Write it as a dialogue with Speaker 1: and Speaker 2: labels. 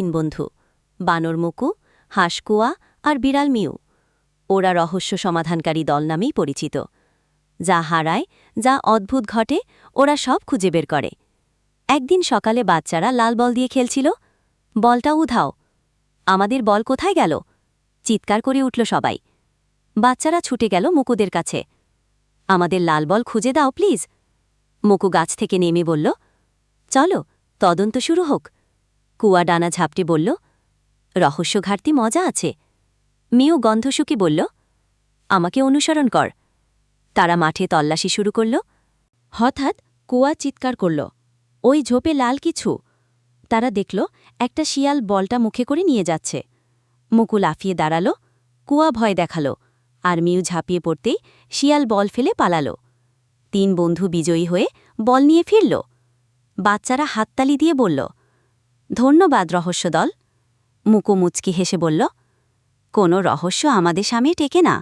Speaker 1: তিন বন্ধু বানর মুকু, হাঁসকুয়া আর বিড়াল মিউ। ওরা রহস্য সমাধানকারী দল নামেই পরিচিত। যা হারায়, যা অদ্ভুত ঘটে, ওরা সব খুঁজে বের করে। একদিন সকালে বাচ্চারা লাল বল দিয়ে খেলছিল। বলটা উধাও। আমাদের বল কোথায় গেল? চিৎকার করে উঠল সবাই। বাচ্চারা ছুটে গেল মুকুদের কাছে। আমাদের লাল বল খুঁজে দাও প্লিজ। মুকু গাছ থেকে নেমে বলল, চলো তদন্ত শুরু হোক। কুয়া ডানা ঝাপটে বলল, রহস্য ঘাটতি মজা আছে। মিউ গন্ধ শুকে বলল, আমাকে অনুসরণ কর। তারা মাঠে তল্লাশি শুরু করল। হঠাৎ কুয়া চিৎকার করল, ওই ঝোপে লাল কিছু। তারা দেখল একটা শিয়াল বলটা মুখে করে নিয়ে যাচ্ছে। মুকু লাফিয়ে দাঁড়াল, কুয়া ভয় দেখাল, আর মিউ ঝাঁপিয়ে পড়তেই শিয়াল বল ফেলে পালাল। তিন বন্ধু বিজয়ী হয়ে বল নিয়ে ফিরল। বাচ্চারা হাততালি দিয়ে বলল, ধন্যবাদ রহস্য দল। মুকু মুচকি হেসে বলল, কোনো রহস্য আমাদের সামনে টেকে না।